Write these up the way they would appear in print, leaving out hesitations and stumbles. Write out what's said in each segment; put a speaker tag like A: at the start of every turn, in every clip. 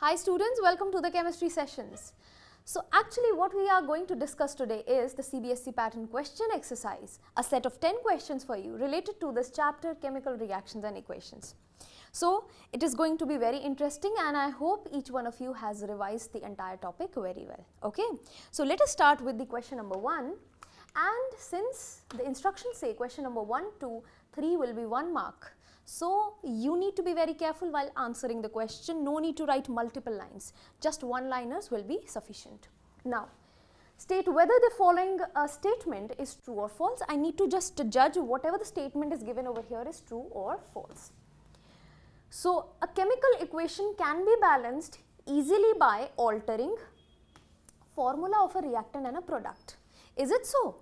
A: Hi students, welcome to the chemistry sessions. So actually what we are going to discuss today is the CBSE pattern question exercise, a set of 10 questions for you related to this chapter, chemical reactions and equations. So it is going to be very interesting and I hope each one of you has revised the entire topic very well. Okay. So let us start with the question number 1, and since the instructions say question number 1, 2, 3 will be 1 mark. So you need to be very careful while answering the question. No need to write multiple lines, just one-liners will be sufficient. Now state whether the following statement is true or false. I need to just judge whatever the statement is given over here is true or false. So a chemical equation can be balanced easily by altering formula of a reactant and a product. Is it so?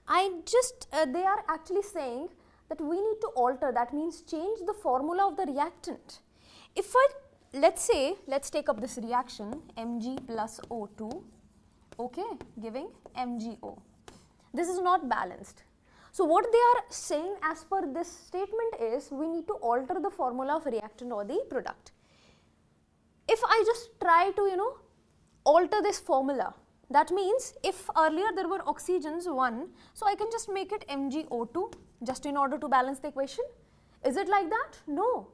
A: They are actually saying that we need to alter, that means change the formula of the reactant. If let's take up this reaction Mg plus O2, okay, giving MgO. This is not balanced. So what they are saying as per this statement is we need to alter the formula of reactant or the product. If I just try to alter this formula, that means if earlier there were oxygens 1, so I can just make it MgO2 just in order to balance the equation. Is it like that? No.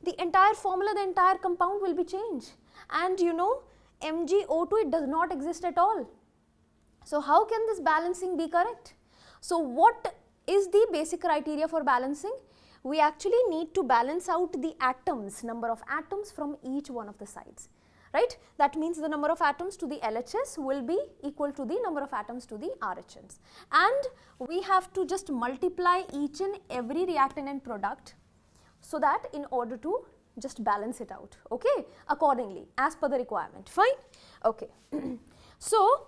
A: The entire formula, the entire compound will be changed, and MgO2, it does not exist at all. So how can this balancing be correct? So what is the basic criteria for balancing? We actually need to balance out the atoms, number of atoms from each one of the sides. Right? That means the number of atoms to the LHS will be equal to the number of atoms to the RHS, and we have to just multiply each and every reactant and product so that in order to just balance it out, okay, accordingly as per the requirement. Fine? Okay. So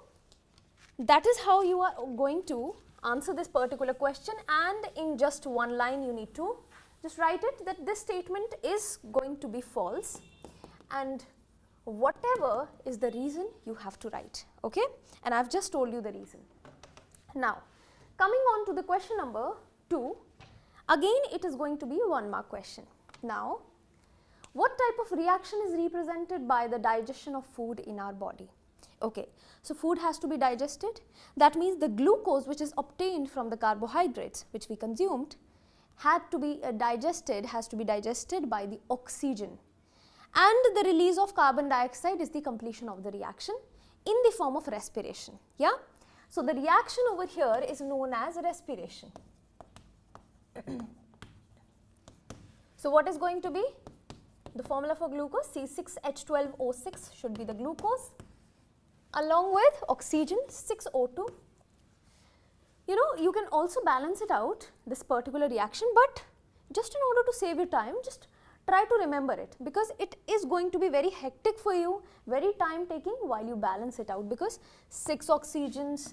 A: that is how you are going to answer this particular question, and in just one line you need to just write it that this statement is going to be false, and whatever is the reason you have to write, okay, and I have just told you the reason. Now coming on to the question number 2, again it is going to be a 1 mark question. Now what type of reaction is represented by the digestion of food in our body? Okay, so food has to be digested, that means the glucose which is obtained from the carbohydrates which we consumed has to be digested by the oxygen, and the release of carbon dioxide is the completion of the reaction in the form of respiration. Yeah. So the reaction over here is known as respiration. So what is going to be the formula for glucose? C6H12O6 should be the glucose, along with oxygen 6O2. You can also balance it out, this particular reaction, but just in order to save your time, just try to remember it, because it is going to be very hectic for you, very time taking while you balance it out, because 6 oxygens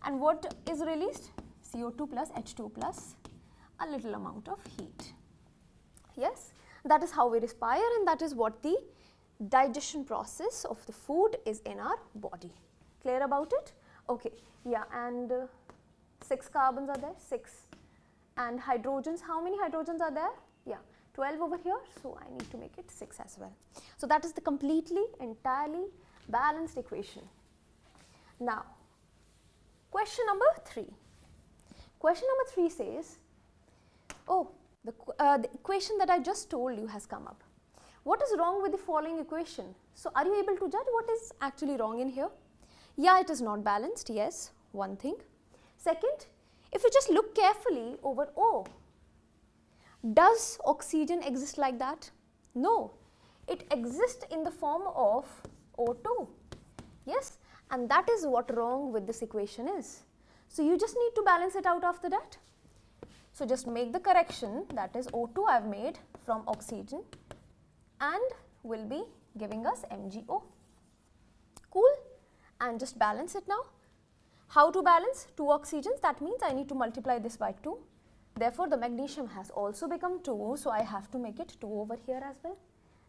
A: and what is released? CO2 plus H2 plus a little amount of heat. Yes, that is how we respire, and that is what the digestion process of the food is in our body. Clear about it? Okay, yeah, and 6 carbons are there, 6, and hydrogens, how many hydrogens are there? Yeah, 12 over here, so I need to make it 6 as well. So that is the entirely balanced equation. Now question number 3. Question number 3 says, the equation that I just told you has come up. What is wrong with the following equation? So are you able to judge what is actually wrong in here? Yeah, it is not balanced, yes, one thing. Second, if you just look carefully over O, does oxygen exist like that? No, it exists in the form of O2. Yes, and that is what wrong with this equation is. So you just need to balance it out after that. So just make the correction, that is O2 I have made from oxygen and will be giving us MgO. Cool, and just balance it now. How to balance? 2 oxygens, that means I need to multiply this by 2. Therefore, the magnesium has also become 2, so I have to make it 2 over here as well.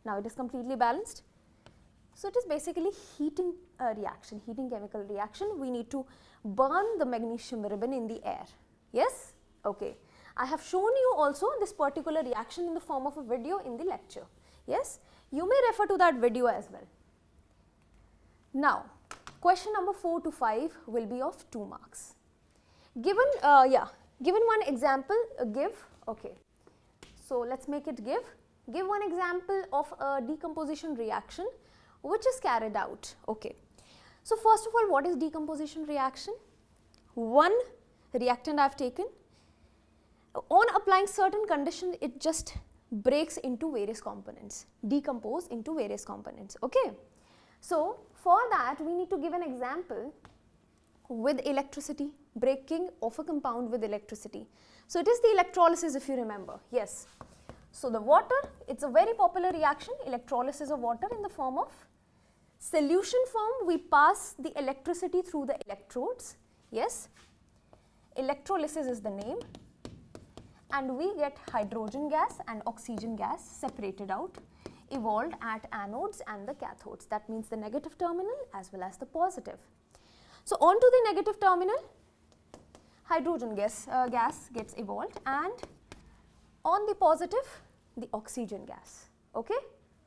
A: Now it is completely balanced. So it is basically heating reaction, heating chemical reaction. We need to burn the magnesium ribbon in the air. Yes? Okay. I have shown you also this particular reaction in the form of a video in the lecture. Yes? You may refer to that video as well. Now, question number 4 to 5 will be of 2 marks. Given one example, okay. So, let us make it give one example of a decomposition reaction which is carried out, okay. So, first of all, what is decomposition reaction? One reactant I have taken, on applying certain conditions, it just breaks into various components, decompose into various components, okay. So, for that we need to give an example with electricity, breaking of a compound with electricity. So, it is the electrolysis, if you remember, yes. So, the water, it is a very popular reaction, electrolysis of water in the form of solution form. We pass the electricity through the electrodes, yes, electrolysis is the name, and we get hydrogen gas and oxygen gas separated out, evolved at anodes and the cathodes, that means the negative terminal as well as the positive. So, onto the negative terminal, hydrogen gas gets evolved, and on the positive, the oxygen gas, okay,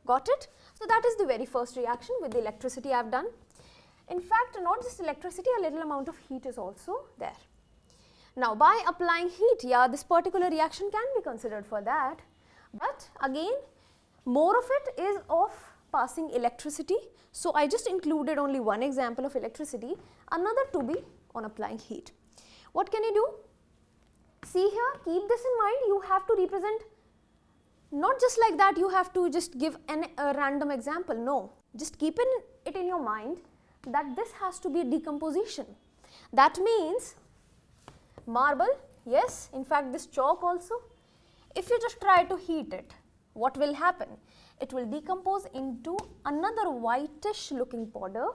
A: got it? So, that is the very first reaction with the electricity I have done. In fact, not just electricity, a little amount of heat is also there. Now, by applying heat, yeah, this particular reaction can be considered for that, but again more of it is of passing electricity. So, I just included only one example of electricity, another to be on applying heat. What can you do? See here, keep this in mind, you have to represent, not just like that you have to just give a random example, no, just keep it in your mind that this has to be a decomposition. That means marble, yes, in fact this chalk also, if you just try to heat it, what will happen? It will decompose into another whitish looking powder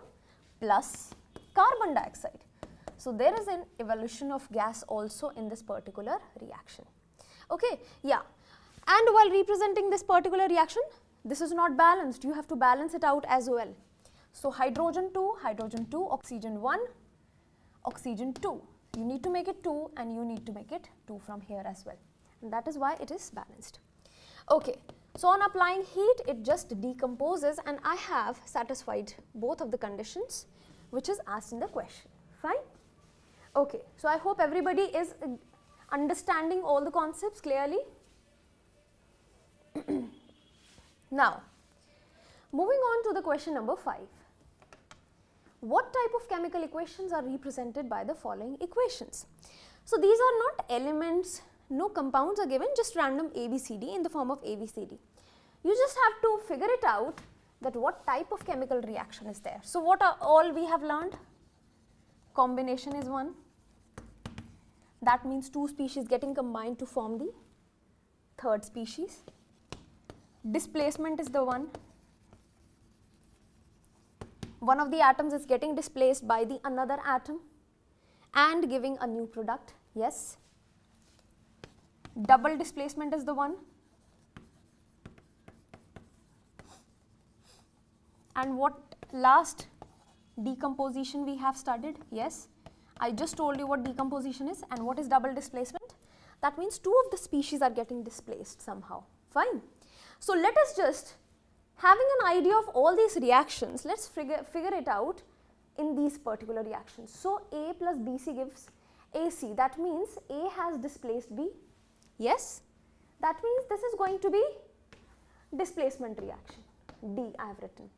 A: plus carbon dioxide. So, there is an evolution of gas also in this particular reaction, okay, yeah. And while representing this particular reaction, this is not balanced, you have to balance it out as well. So, hydrogen 2, oxygen 1, oxygen 2. You need to make it 2 and you need to make it 2 from here as well, and that is why it is balanced. Okay. So, on applying heat, it just decomposes, and I have satisfied both of the conditions which is asked in the question, fine. Okay. So, I hope everybody is understanding all the concepts clearly. Now, moving on to the question number 5. What type of chemical equations are represented by the following equations? So, these are not elements, no compounds are given, just random ABCD in the form of ABCD. You just have to figure it out that what type of chemical reaction is there. So, what are all we have learned? Combination is one, that means 2 species getting combined to form the third species. Displacement is the one of the atoms is getting displaced by the another atom and giving a new product, yes. Double displacement is the one, and what last? Decomposition we have studied, yes. I just told you what decomposition is, and what is double displacement? That means 2 of the species are getting displaced somehow, fine. So, let us just, having an idea of all these reactions, let us figure it out in these particular reactions. So, A plus BC gives AC, that means A has displaced B, yes, that means this is going to be displacement reaction, D I have written.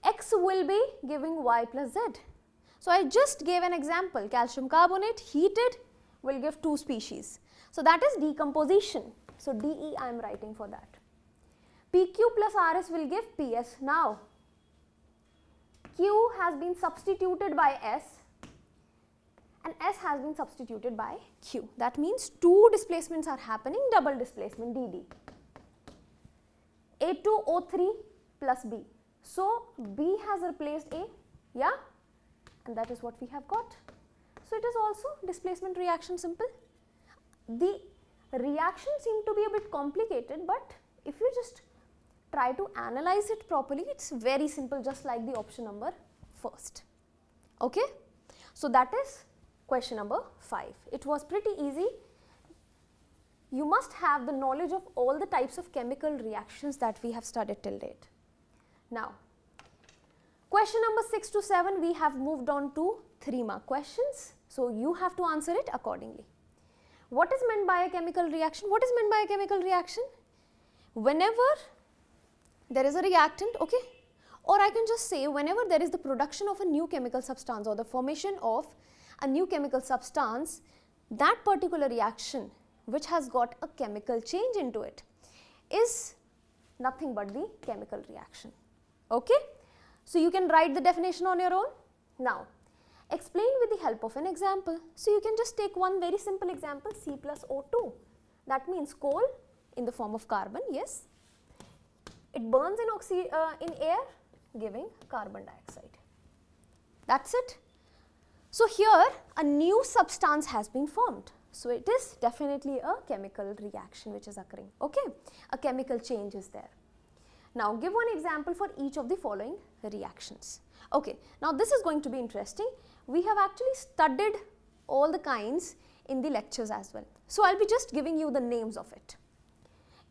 A: X will be giving Y plus Z. So, I just gave an example, calcium carbonate heated will give 2 species. So, that is decomposition. So, DE I am writing for that. PQ plus RS will give PS. Now, Q has been substituted by S and S has been substituted by Q. That means 2 displacements are happening, double displacement DD. A2O3 plus B. So, B has replaced A, yeah, and that is what we have got. So, it is also displacement reaction, simple. The reaction seem to be a bit complicated, but if you just try to analyze it properly, it is very simple, just like the option number first, okay. So, that is question number 5. It was pretty easy. You must have the knowledge of all the types of chemical reactions that we have studied till date. Now, question number 6 to 7, we have moved on to 3-mark questions. So, you have to answer it accordingly. What is meant by a chemical reaction? What is meant by a chemical reaction? Whenever there is a reactant, okay, or I can just say whenever there is the production of a new chemical substance or the formation of a new chemical substance, that particular reaction which has got a chemical change into it is nothing but the chemical reaction. Okay? So, you can write the definition on your own. Now, explain with the help of an example. So, you can just take one very simple example, C plus O2. That means coal in the form of carbon, yes. It burns in air, giving carbon dioxide. That's it. So, here a new substance has been formed. So, it is definitely a chemical reaction which is occurring, okay. A chemical change is there. Now, give one example for each of the following reactions. Okay. Now, this is going to be interesting. We have actually studied all the kinds in the lectures as well. So, I will be just giving you the names of it.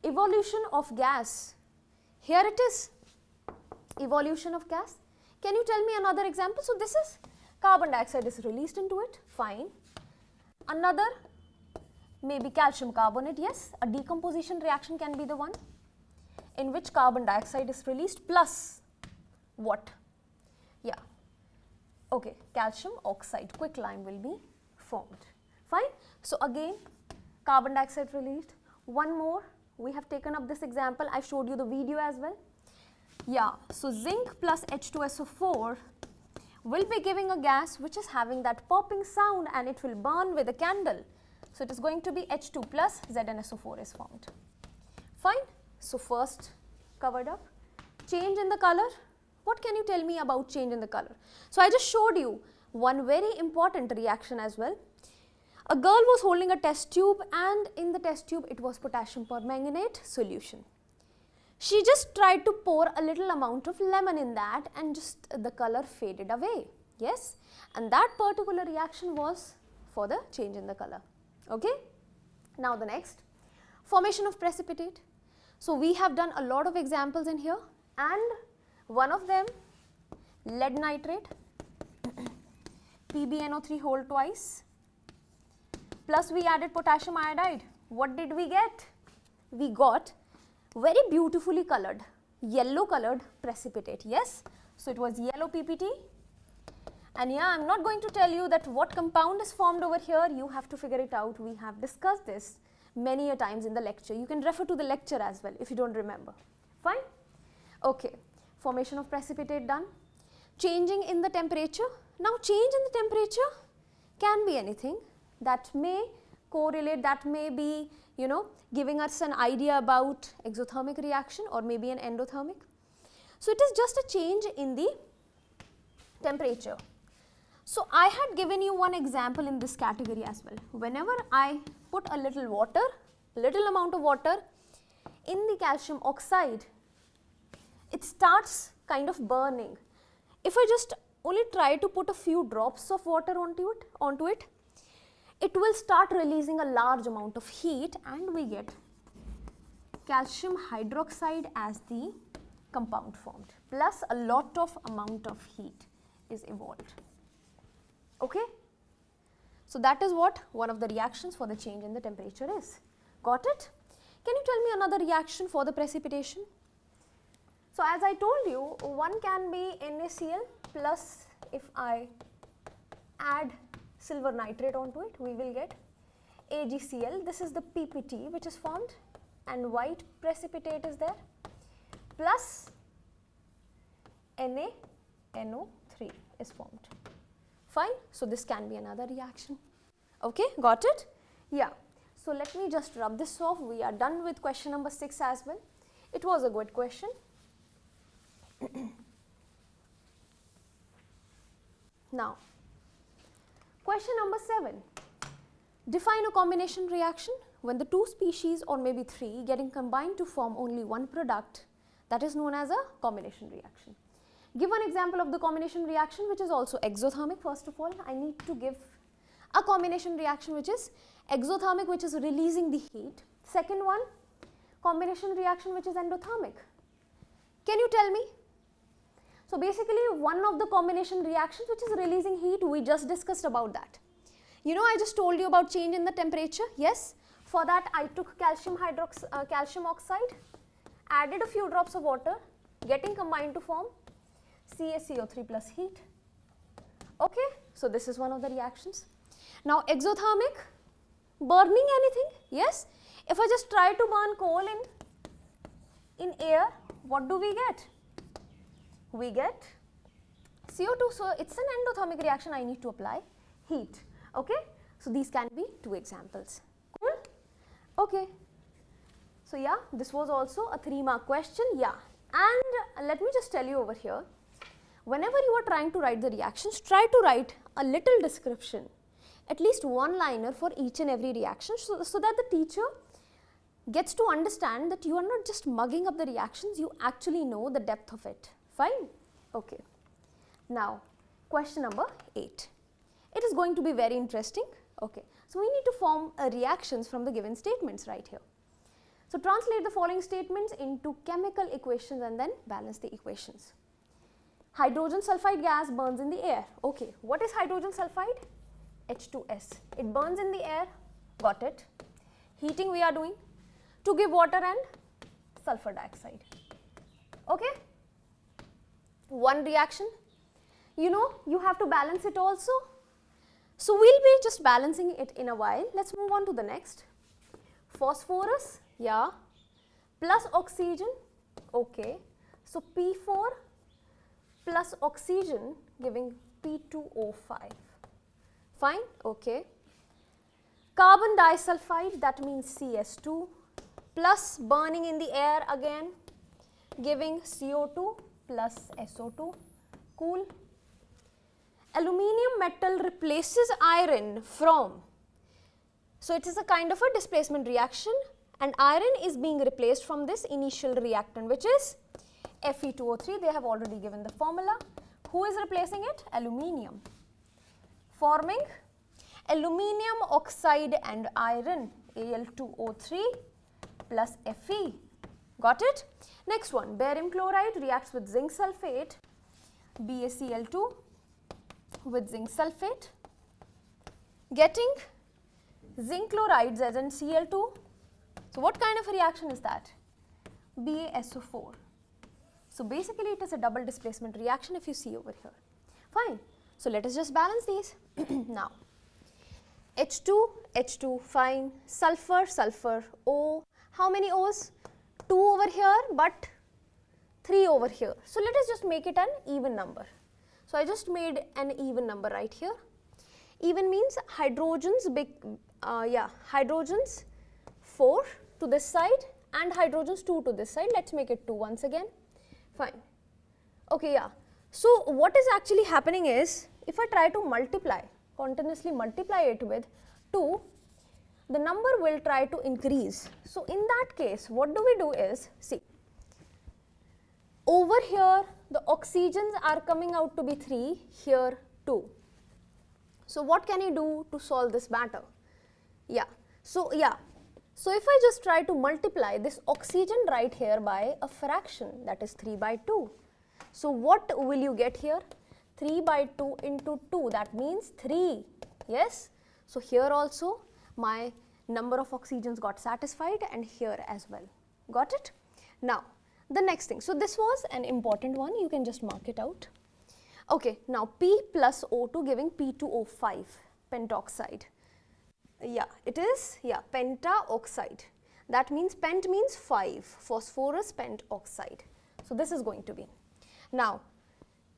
A: Evolution of gas. Here it is, evolution of gas. Can you tell me another example? So, this is carbon dioxide is released into it, fine. Another maybe calcium carbonate, yes, a decomposition reaction can be the one in which carbon dioxide is released plus what? Yeah, okay, calcium oxide, quicklime will be formed, fine. So, again carbon dioxide released. One more, we have taken up this example, I showed you the video as well. Yeah, so zinc plus H2SO4 will be giving a gas which is having that popping sound and it will burn with a candle. So, it is going to be H2 plus ZnSO4 is formed, fine. So, first covered up. Change in the color, what can you tell me about change in the color? So, I just showed you one very important reaction as well. A girl was holding a test tube and in the test tube it was potassium permanganate solution. She just tried to pour a little amount of lemon in that and just the color faded away, yes, and that particular reaction was for the change in the color, okay. Now, the next, formation of precipitate. So, we have done a lot of examples in here and one of them lead nitrate, PbNO3 whole twice, plus we added potassium iodide. What did we get? We got very beautifully colored, yellow colored precipitate, yes. So, it was yellow PPT and yeah, I am not going to tell you that what compound is formed over here, you have to figure it out. We have discussed this many a times in the lecture. You can refer to the lecture as well if you do not remember, fine. Okay, formation of precipitate done. Changing in the temperature. Now, change in the temperature can be anything that may correlate, that may be, you know, giving us an idea about exothermic reaction or maybe an endothermic. So, it is just a change in the temperature. So, I had given you one example in this category as well. Whenever I put a little water, little amount of water in the calcium oxide, it starts kind of burning. If I just only try to put a few drops of water onto it, it will start releasing a large amount of heat and we get calcium hydroxide as the compound formed, plus a lot of amount of heat is evolved, okay. So, that is what one of the reactions for the change in the temperature is. Got it? Can you tell me another reaction for the precipitation? So, as I told you, one can be NaCl plus if I add silver nitrate onto it, we will get AgCl. This is the PPT which is formed and white precipitate is there, plus NaNO3 is formed, fine. So, this can be another reaction, okay, got it? Yeah. So, let me just rub this off. We are done with question number 6 as well. It was a good question. Now, question number 7, define a combination reaction when the two species or maybe 3 getting combined to form only one product, that is known as a combination reaction. Give one example of the combination reaction which is also exothermic. First of all, I need to give a combination reaction which is exothermic, which is releasing the heat. Second one, combination reaction which is endothermic. Can you tell me So basically one of the combination reactions which is releasing heat, we just discussed about that. You know, I just told you about change in the temperature. Yes, for that I took calcium oxide, added a few drops of water, getting combined to form CaCO3 plus heat. Okay, so this is one of the reactions. Now exothermic, burning anything. Yes, if I just try to burn coal in air, what do we get? We get CO2, so it's an endothermic reaction, I need to apply heat. Okay, so these can be two examples. Cool? Okay, so yeah, this was also a 3-mark question. Yeah, and let me just tell you over here, whenever you are trying to write the reactions, try to write a little description, at least one liner for each and every reaction, so that the teacher gets to understand that you are not just mugging up the reactions, you actually know the depth of it. Fine? Okay. Now, question number 8. It is going to be very interesting. Okay. So, we need to form reactions from the given statements right here. So, translate the following statements into chemical equations and then balance the equations. Hydrogen sulfide gas burns in the air. Okay. What is hydrogen sulfide? H2S. It burns in the air. Got it. Heating we are doing to give water and sulfur dioxide. Okay. One reaction, you know, you have to balance it also. So, we will be just balancing it in a while. Let us move on to the next. Phosphorus, yeah, plus oxygen, okay. So, P4 plus oxygen giving P2O5, fine, okay. Carbon disulfide, that means CS2, plus burning in the air again, giving CO2 plus SO2, cool. Aluminium metal replaces iron from, so it is a kind of a displacement reaction, and iron is being replaced from this initial reactant, which is Fe2O3. They have already given the formula. Who is replacing it? Aluminium, forming aluminium oxide and iron, Al2O3 plus Fe. Got it? Next one, barium chloride reacts with zinc sulfate, BaCl2 with zinc sulfate, getting zinc chloride ZnCl2. So, what kind of a reaction is that? BaSO4. So, basically it is a double displacement reaction if you see over here. Fine. So, let us just balance these. Now, H2, H2, fine, sulfur, sulfur, O. How many O's? 2 over here, but 3 over here. So, let us just make it an even number. So, I just made an even number right here. Even means hydrogens, hydrogens 4 to this side and hydrogens 2 to this side. Let us make it 2 once again. Fine. Okay, yeah. So, what is actually happening is, if I try to multiply, continuously multiply it with 2, the number will try to increase. So, in that case, what do we do is, see, over here the oxygens are coming out to be 3, here 2. So, what can I do to solve this matter? Yeah. So, if I just try to multiply this oxygen right here by a fraction, that is 3 by 2. So, what will you get here? 3 by 2 into 2, that means 3, yes. So, here also my number of oxygens got satisfied and here as well. Got it? Now, the next thing. So, this was an important one, you can just mark it out. Okay, now P plus O2 giving P2O5, pentoxide. Yeah, it is, yeah, pentaoxide. That means pent means 5, phosphorus pentoxide. So, this is going to be. Now,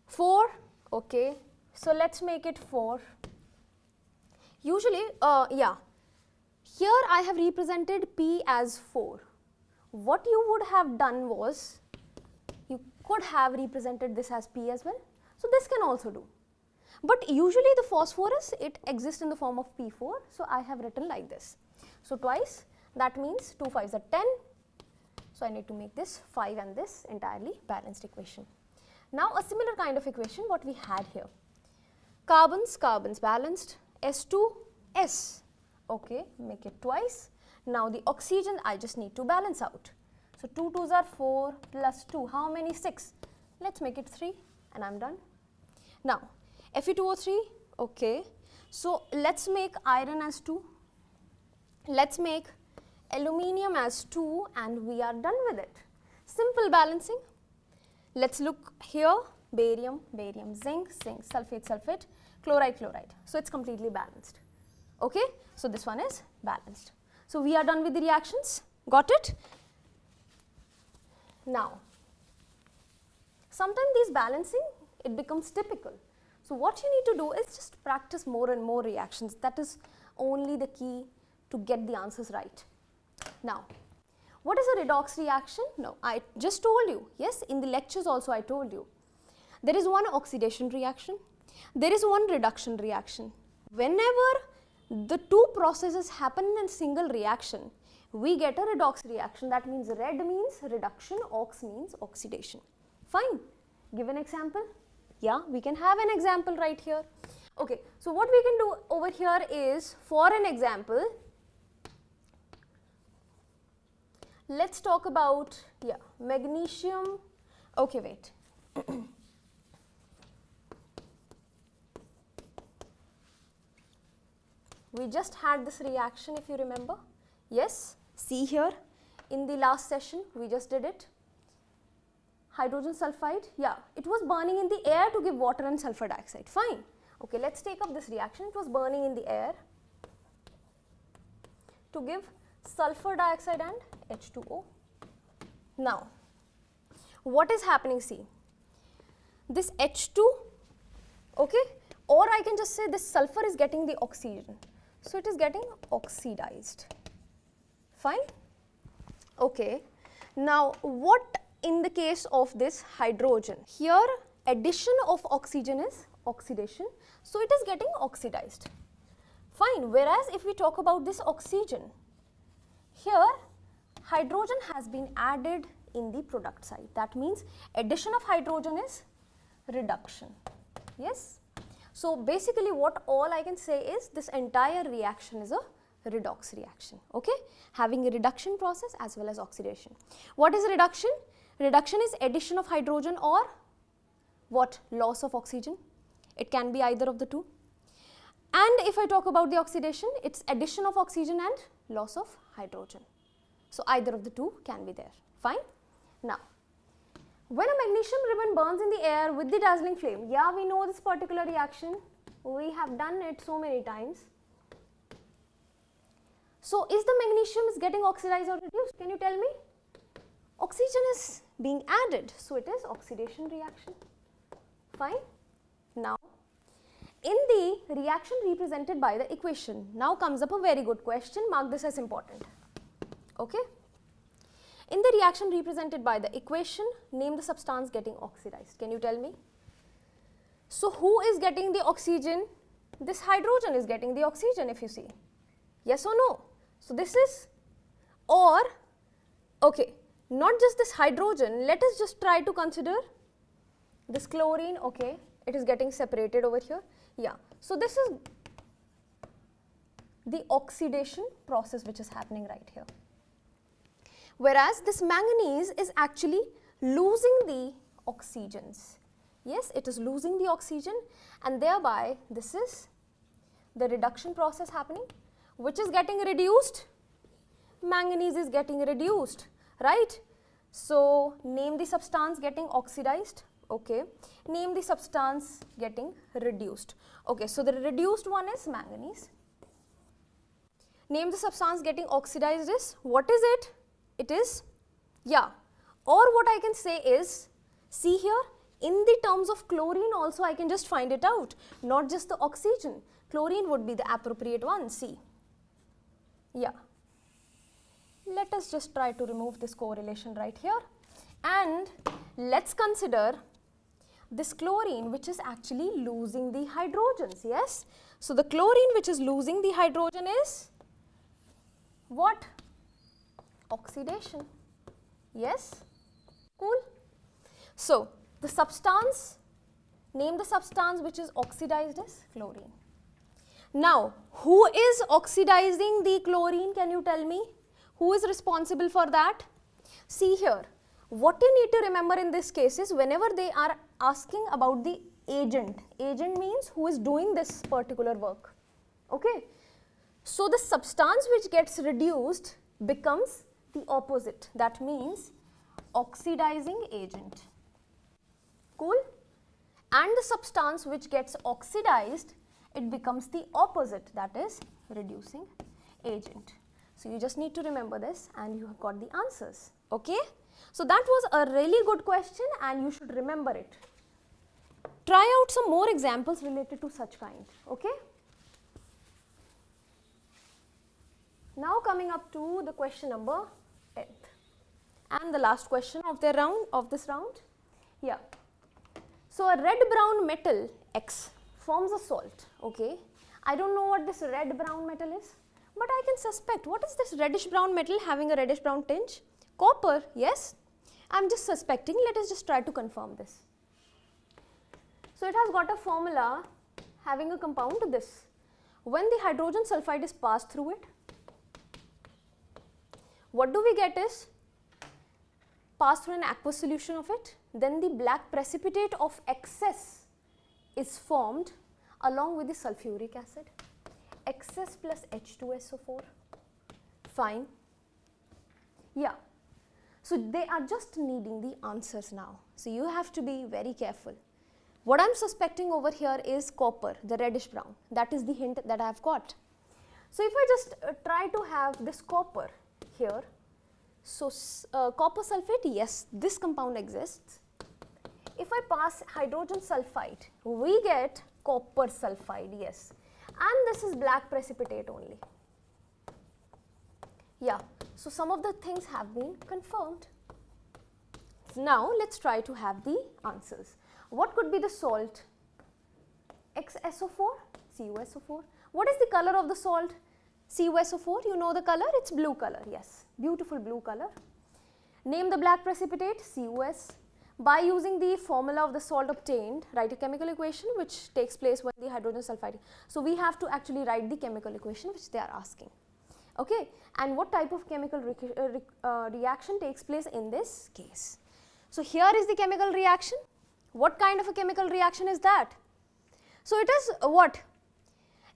A: 4, okay. So, let us make it 4. Usually, here I have represented P as 4. What you would have done was, you could have represented this as P as well. So, this can also do. But usually the phosphorus, it exists in the form of P4. So, I have written like this. So, twice, that means 2 5s are 10. So, I need to make this 5 and this entirely balanced equation. Now, a similar kind of equation what we had here. Carbons, carbons balanced, S2, S. Okay, make it twice. Now, the oxygen I just need to balance out. So, 2 2s are 4 plus 2. How many? 6. Let us make it 3. and I'm done. Now, Fe2O3, okay. So let's make iron as 2. Let's make aluminium as 2 and we are done with it. Simple balancing. Let's look here, barium, barium, zinc, zinc, sulfate, sulfate, chloride, chloride. So it's completely balanced. Okay, so this one is balanced. So we are done with the reactions. Got it? Now, sometimes these balancing, it becomes typical. So what you need to do is just practice more and more reactions. That is only the key to get the answers right. Now, what is a redox reaction? No, I just told you. Yes, in the lectures also I told you. There is one oxidation reaction. There is one reduction reaction. Whenever the two processes happen in a single reaction, we get a redox reaction. That means red means reduction, ox means oxidation. Fine. Give an example. Yeah, we can have an example right here. Okay, so what we can do over here is, for an example, let's talk about, yeah, magnesium. Okay, wait. We just had this reaction, if you remember. Yes, see here, in the last session, we just did it. Hydrogen sulfide, yeah, it was burning in the air to give water and sulfur dioxide. Fine. Okay, let's take up this reaction. It was burning in the air to give sulfur dioxide and H2O. Now, what is happening? See, this H2, okay, or I can just say this sulfur is getting the oxygen. So it is getting oxidized. Fine. Okay. Now, what in the case of this hydrogen? Here, addition of oxygen is oxidation. So it is getting oxidized. Fine. Whereas if we talk about this oxygen, here hydrogen has been added in the product side. That means addition of hydrogen is reduction. Yes. So basically what all I can say is this entire reaction is a redox reaction, okay, having a reduction process as well as oxidation. What is reduction? Reduction is addition of hydrogen or what? Loss of oxygen. It can be either of the two. And if I talk about the oxidation, it's addition of oxygen and loss of hydrogen. So either of the two can be there. Fine. Now, when a magnesium ribbon burns in the air with the dazzling flame, yeah, we know this particular reaction. We have done it so many times. So is the magnesium is getting oxidized or reduced? Can you tell me? Oxygen is being added, so it is oxidation reaction. Fine. Now, in the reaction represented by the equation, now comes up a very good question. Mark this as important. Okay. In the reaction represented by the equation, name the substance getting oxidized. Can you tell me? So who is getting the oxygen? This hydrogen is getting the oxygen, if you see. Yes or no? So this is, or, okay, not just this hydrogen, let us just try to consider this chlorine, okay, it is getting separated over here. Yeah, so this is the oxidation process which is happening right here. Whereas this manganese is actually losing the oxygens. Yes, it is losing the oxygen and thereby this is the reduction process happening. Which is getting reduced? Manganese is getting reduced, right? So, name the substance getting oxidized, okay. Name the substance getting reduced. Okay, so the reduced one is manganese. Name the substance getting oxidized is, what is it? It is, yeah, or what I can say is, see here, in the terms of chlorine also I can just find it out, not just the oxygen. Chlorine would be the appropriate one, see. Yeah. Let us just try to remove this correlation right here and let's consider this chlorine which is actually losing the hydrogens, yes. So, the chlorine which is losing the hydrogen is what? Oxidation, yes, cool. So, the substance, name the substance which is oxidized as chlorine. Now, who is oxidizing the chlorine? Can you tell me? Who is responsible for that? See here, what you need to remember in this case is whenever they are asking about the agent. Agent means who is doing this particular work. Okay. So the substance which gets reduced becomes the opposite. That means oxidizing agent. Cool? And the substance which gets oxidized, it becomes the opposite, that is reducing agent. So you just need to remember this and you have got the answers. Okay? So that was a really good question and you should remember it. Try out some more examples related to such kind. Okay? Now coming up to the question number 10th and the last question of this round. Yeah. So a red brown metal X forms a salt. Okay. I don't know what this red brown metal is, but I can suspect. What is this reddish brown metal having a reddish brown tinge? Copper, yes. I am just suspecting. Let us just try to confirm this. So it has got a formula having a compound this. When the hydrogen sulfide is passed through it, what do we get is pass through an aqueous solution of it, then the black precipitate of excess is formed along with the sulfuric acid, excess plus H2SO4, fine. Yeah, so they are just needing the answers now, so you have to be very careful. What I am suspecting over here is copper, the reddish brown, that is the hint that I have got. So if I just try to have this copper here, so copper sulfate, yes, this compound exists. If I pass hydrogen sulfide, we get copper sulfide, yes, and this is black precipitate only. Yeah, so some of the things have been confirmed. Now let's try to have the answers. What could be the salt? XSO4, CuSO4. What is the color of the salt? CuSO4, you know the color, it's blue color, yes, beautiful blue color. Name the black precipitate, CuS. By using the formula of the salt obtained, write a chemical equation which takes place when the hydrogen sulfide. So we have to actually write the chemical equation which they are asking. Okay, and what type of chemical reaction takes place in this case? So here is the chemical reaction. What kind of a chemical reaction is that? So it is what?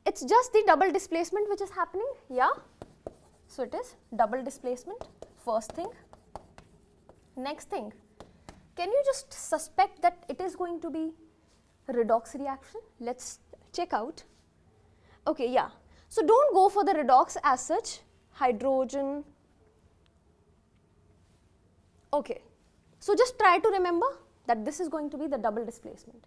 A: It's just the double displacement which is happening, yeah. So it is double displacement, first thing. Next thing, can you just suspect that it is going to be redox reaction? Let's check out. Okay, yeah. So don't go for the redox as such, hydrogen. Okay, so just try to remember that this is going to be the double displacement.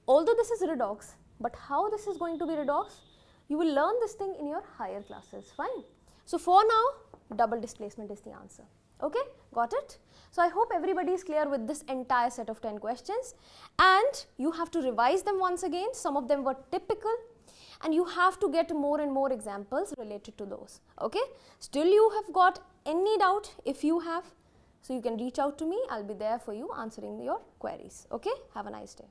A: Although this is redox, but how this is going to be redox, you will learn this thing in your higher classes, fine. So for now, double displacement is the answer. Okay, got it? So I hope everybody is clear with this entire set of 10 questions and you have to revise them once again. Some of them were typical and you have to get more and more examples related to those. Okay, still you have got any doubt, if you have, so you can reach out to me. I'll be there for you answering your queries. Okay, have a nice day.